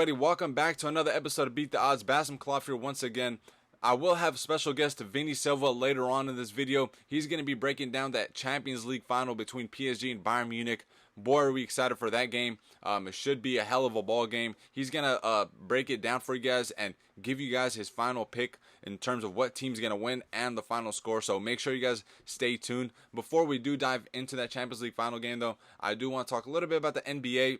everybody? Welcome back to another episode of Beat the Odds. Basim Khalaf here once again. I will have special guest Vinnie Silva later on in this video. He's going to be breaking down that Champions League final between PSG and Bayern Munich. Boy, are we excited for that game. It should be a hell of a ball game. He's going to break it down for you guys and give you guys his final pick in terms of what team's going to win and the final score. So make sure you guys stay tuned. Before we do dive into that Champions League final game, though, I do want to talk a little bit about the NBA.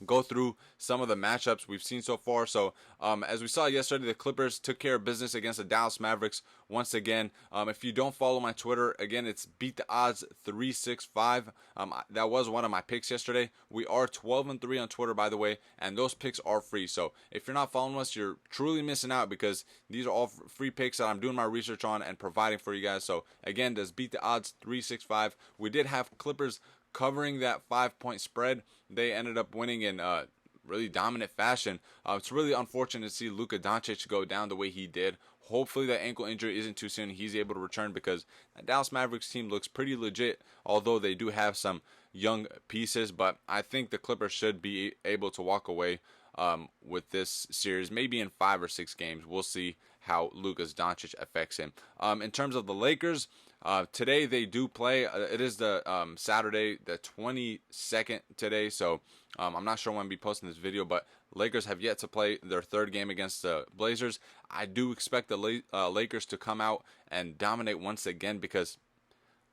Go through some of the matchups we've seen so far. So as we saw yesterday, the Clippers took care of business against the Dallas Mavericks once again. If you don't follow my Twitter, again, it's Beat the Odds 365. That was one of my picks yesterday. We are 12-3 on Twitter, by the way, and those picks are free. So if you're not following us, you're truly missing out because these are all free picks that I'm doing my research on and providing for you guys. So again, that's Beat the Odds 365. We did have Clippers covering that 5-point spread. They ended up winning in really dominant fashion. It's really unfortunate to see Luka Doncic go down the way he did. Hopefully that ankle injury isn't too soon. He's able to return because that Dallas Mavericks team looks pretty legit, although they do have some young pieces. But I think the Clippers should be able to walk away with this series, maybe in 5 or 6 games. We'll see how Luka Doncic affects him. In terms of the Lakers, today they do play. It is the Saturday, the 22nd today, so I'm not sure when I'll be posting this video, but Lakers have yet to play their third game against the Blazers. I do expect the Lakers to come out and dominate once again because,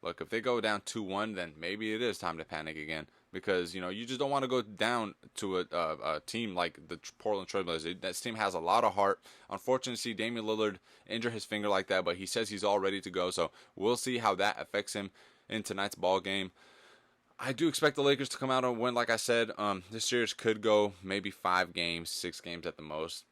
look, if they go down 2-1, then maybe it is time to panic again. Because, you just don't want to go down to a team like the Portland Trail Blazers. That team has a lot of heart. Unfortunately, see Damian Lillard injure his finger like that, but he says he's all ready to go. So we'll see how that affects him in tonight's ball game. I do expect the Lakers to come out and win. Like I said, this series could go maybe 5 games, 6 games at the most.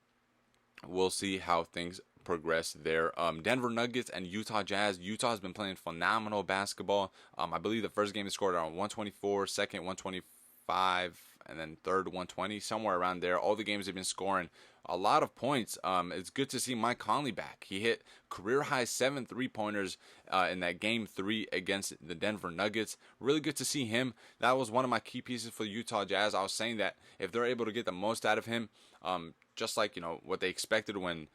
We'll see how things progress there. Denver Nuggets and Utah Jazz. Utah has been playing phenomenal basketball. I believe the first game they scored around 124, second 125, and then third 120, somewhere around there. All the games they've been scoring a lot of points. It's good to see Mike Conley back. He hit career-high 7 3-pointers in that Game 3 against the Denver Nuggets. Really good to see him. That was one of my key pieces for the Utah Jazz. I was saying that if they're able to get the most out of him, just like what they expected when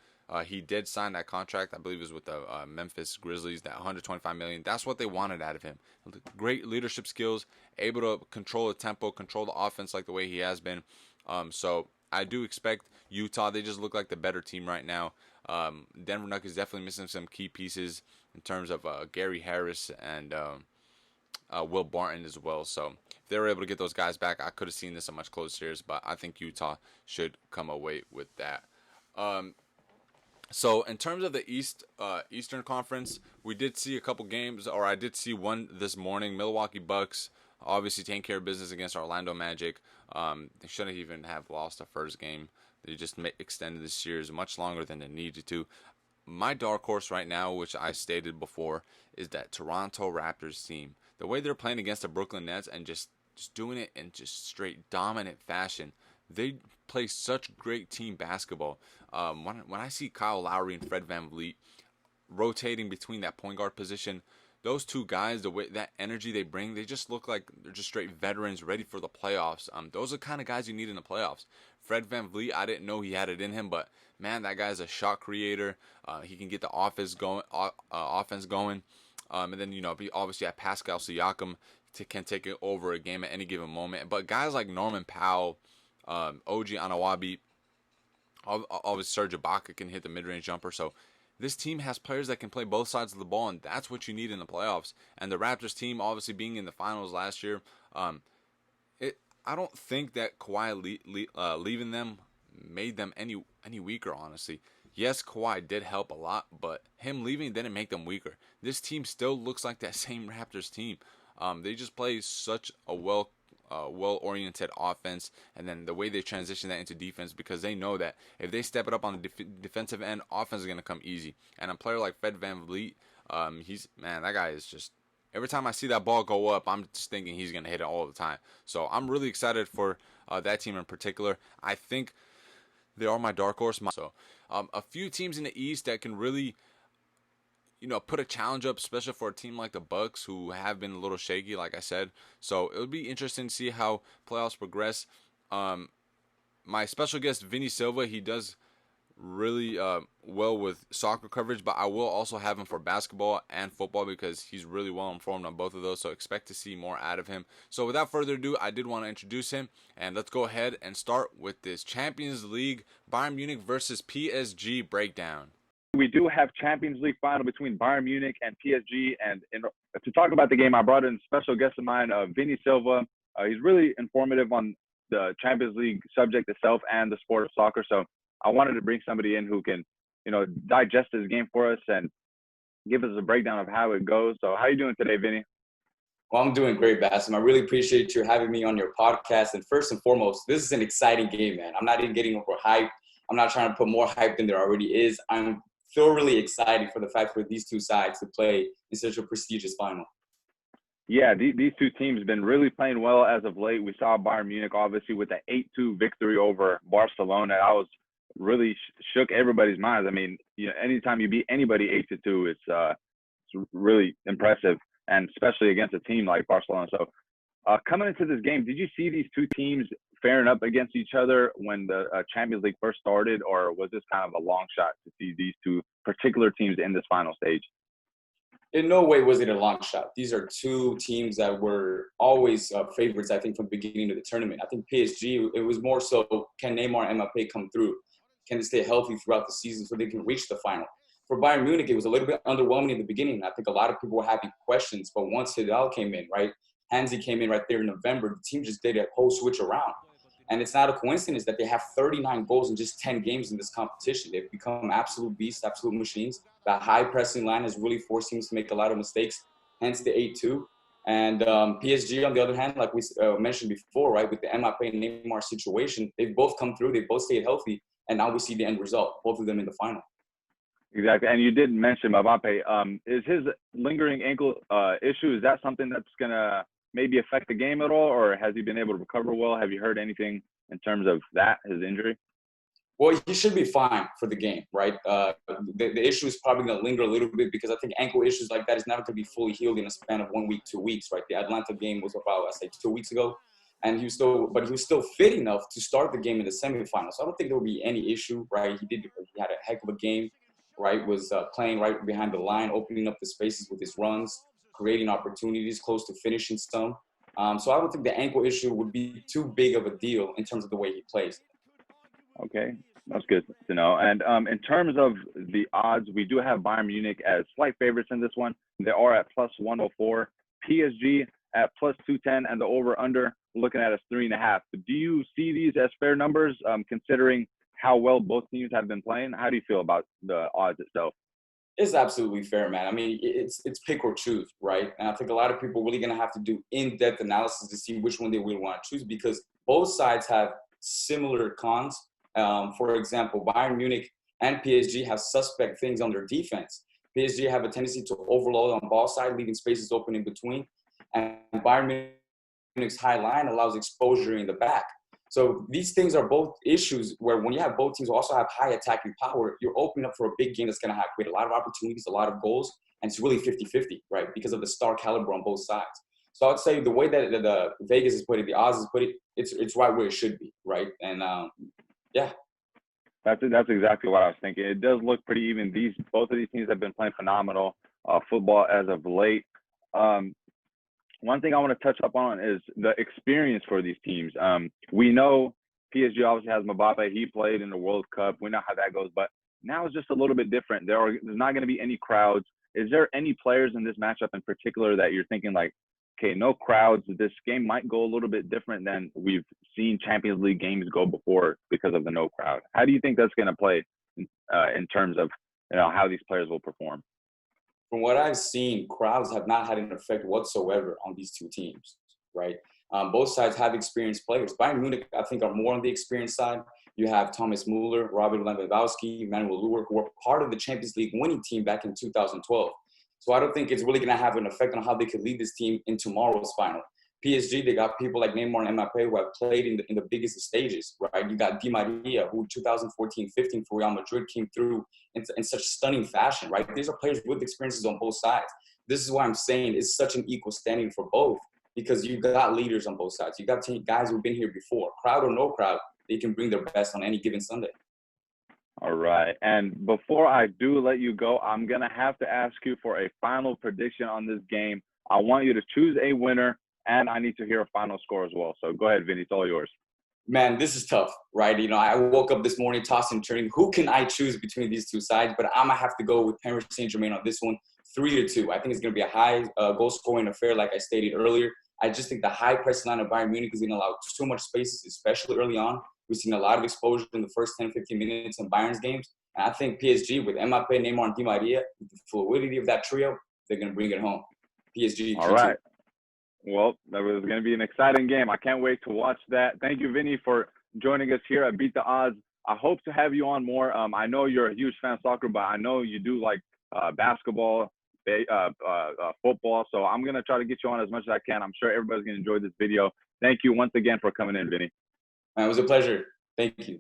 he did sign that contract, I believe it was with the Memphis Grizzlies, that $125 million. That's what they wanted out of him. Great leadership skills, able to control the tempo, control the offense like the way he has been. So I do expect Utah. They just look like the better team right now. Denver Nuggets definitely missing some key pieces in terms of Gary Harris and Will Barton as well. So if they were able to get those guys back, I could have seen this a much closer series, but I think Utah should come away with that. So in terms of the Eastern Conference, we did see a couple games, or I did see one this morning. Milwaukee Bucks obviously taking care of business against Orlando Magic. They shouldn't even have lost the first game. They just extended the series much longer than they needed to. My dark horse right now, which I stated before, is that Toronto Raptors team. The way they're playing against the Brooklyn Nets and just doing it in just straight dominant fashion. They play such great team basketball. When I see Kyle Lowry and Fred VanVleet rotating between that point guard position, those two guys, the way that energy they bring, they just look like they're just straight veterans ready for the playoffs. Those are the kind of guys you need in the playoffs. Fred VanVleet, I didn't know he had it in him, but man, that guy's a shot creator. He can get the offense going. And then obviously have Pascal Siakam can take it over a game at any given moment. But guys like Norman Powell, OG Anunoby, obviously Serge Ibaka can hit the mid-range jumper. So this team has players that can play both sides of the ball, and that's what you need in the playoffs. And the Raptors team, obviously being in the finals last year, I don't think that Kawhi leaving them made them any weaker, honestly. Yes, Kawhi did help a lot, but him leaving didn't make them weaker. This team still looks like that same Raptors team. They just play such a well-oriented offense, and then the way they transition that into defense, because they know that if they step it up on the defensive end, offense is going to come easy. And a player like Fred VanVleet, that guy is just, every time I see that ball go up, I'm just thinking he's going to hit it all the time. So I'm really excited for that team in particular. I think they are my dark horse. So a few teams in the East that can really put a challenge up, especially for a team like the Bucks, who have been a little shaky, like I said. So it would be interesting to see how playoffs progress. my special guest Vinnie Silva, he does really well with soccer coverage, but I will also have him for basketball and football because he's really well informed on both of those. So expect to see more out of him. So without further ado, I did want to introduce him, and let's go ahead and start with this Champions League Bayern Munich versus PSG breakdown. We do have Champions League final between Bayern Munich and PSG, and to talk about the game, I brought in a special guest of mine, Vinnie Silva. He's really informative on the Champions League subject itself and the sport of soccer. So I wanted to bring somebody in who can, digest this game for us and give us a breakdown of how it goes. So how are you doing today, Vinnie? Well, I'm doing great, Bassem. I really appreciate you having me on your podcast. And first and foremost, this is an exciting game, man. I'm not even getting over hype. I'm not trying to put more hype than there already is. I'm thoroughly excited for the fact for these two sides to play in such a prestigious final. Yeah, these two teams have been really playing well as of late. We saw Bayern Munich, obviously, with the 8-2 victory over Barcelona. I was really shook everybody's minds. I mean, anytime you beat anybody 8-2, it's really impressive, and especially against a team like Barcelona. So coming into this game, did you see these two teams faring up against each other when the Champions League first started, or was this kind of a long shot to see these two particular teams in this final stage? In no way was it a long shot. These are two teams that were always favorites, I think, from the beginning of the tournament. I think PSG, it was more so, can Neymar and Mbappe come through? Can they stay healthy throughout the season so they can reach the final? For Bayern Munich, it was a little bit underwhelming in the beginning. I think a lot of people were having questions, but once Hidal came in, right, Hansi came in right there in November, the team just did a whole switch around. And it's not a coincidence that they have 39 goals in just 10 games in this competition. They've become absolute beasts, absolute machines. The high pressing line has really forced teams to make a lot of mistakes, hence the 8-2. And PSG, on the other hand, like we mentioned before, right, with the Mbappe and Neymar situation, they've both come through, they've both stayed healthy, and now we see the end result, both of them in the final. Exactly. And you did mention Mbappe. Is his lingering ankle issue, is that something that's going to maybe affect the game at all, or has he been able to recover well? Have you heard anything in terms of that, his injury? Well, he should be fine for the game, right? The issue is probably going to linger a little bit because I think ankle issues like that is never going to be fully healed in a span of 1 week, 2 weeks, right? The Atlanta game was about, 2 weeks ago, and he was still fit enough to start the game in the semifinals. So I don't think there will be any issue, right? He had a heck of a game, right? Was playing right behind the line, opening up the spaces with his runs, creating opportunities, close to finishing some. So I don't think the ankle issue would be too big of a deal in terms of the way he plays. Okay, that's good to know. And in terms of the odds, we do have Bayern Munich as slight favorites in this one. They are at plus 104, PSG at plus 210, and the over-under looking at us 3.5. Do you see these as fair numbers, considering how well both teams have been playing? How do you feel about the odds itself? It's absolutely fair, man. I mean, it's pick or choose, right? And I think a lot of people are really going to have to do in-depth analysis to see which one they really want to choose because both sides have similar cons. For example, Bayern Munich and PSG have suspect things on their defense. PSG have a tendency to overload on ball side, leaving spaces open in between. And Bayern Munich's high line allows exposure in the back. So these things are both issues where when you have both teams who also have high attacking power, you're opening up for a big game that's going to have create a lot of opportunities, a lot of goals, and it's really 50-50, right, because of the star caliber on both sides. So I'd say the way that the Vegas has put it, the odds has put it, it's right where it should be, right? And, yeah. That's exactly what I was thinking. It does look pretty even. Both of these teams have been playing phenomenal football as of late. One thing I want to touch up on is the experience for these teams. We know PSG obviously has Mbappe. He played in the World Cup. We know how that goes, but now it's just a little bit different. There's not going to be any crowds. Is there any players in this matchup in particular that you're thinking like, okay, no crowds, this game might go a little bit different than we've seen Champions League games go before because of the no crowd? How do you think that's going to play in terms of how these players will perform? From what I've seen, crowds have not had an effect whatsoever on these two teams, right? Both sides have experienced players. Bayern Munich, I think, are more on the experienced side. You have Thomas Müller, Robert Lewandowski, Manuel Neuer, who were part of the Champions League winning team back in 2012. So I don't think it's really going to have an effect on how they could lead this team in tomorrow's final. PSG, they got people like Neymar and Mbappe who have played in the biggest stages, right? You got Di Maria, who 2014-15 for Real Madrid came through in such stunning fashion, right? These are players with experiences on both sides. This is why I'm saying it's such an equal standing for both because you got leaders on both sides. You got guys who've been here before. Crowd or no crowd, they can bring their best on any given Sunday. All right. And before I do let you go, I'm going to have to ask you for a final prediction on this game. I want you to choose a winner, and I need to hear a final score as well. So go ahead, Vinny. It's all yours. Man, this is tough, right? You know, I woke up this morning tossing and turning. Who can I choose between these two sides? But I'm going to have to go with Paris Saint-Germain on this one, 3-2. I think it's going to be a high goal-scoring affair, like I stated earlier. I just think the high press line of Bayern Munich is going to allow too much space, especially early on. We've seen a lot of exposure in the first 10, 15 minutes in Bayern's games. And I think PSG, with Mbappe, Neymar, and Di Maria, with the fluidity of that trio, they're going to bring it home. PSG, 3-2. All right. Well, that was going to be an exciting game. I can't wait to watch that. Thank you, Vinny, for joining us here at Beat the Odds. I hope to have you on more. I know you're a huge fan of soccer, but I know you do like basketball, football. So I'm going to try to get you on as much as I can. I'm sure everybody's going to enjoy this video. Thank you once again for coming in, Vinny. It was a pleasure. Thank you.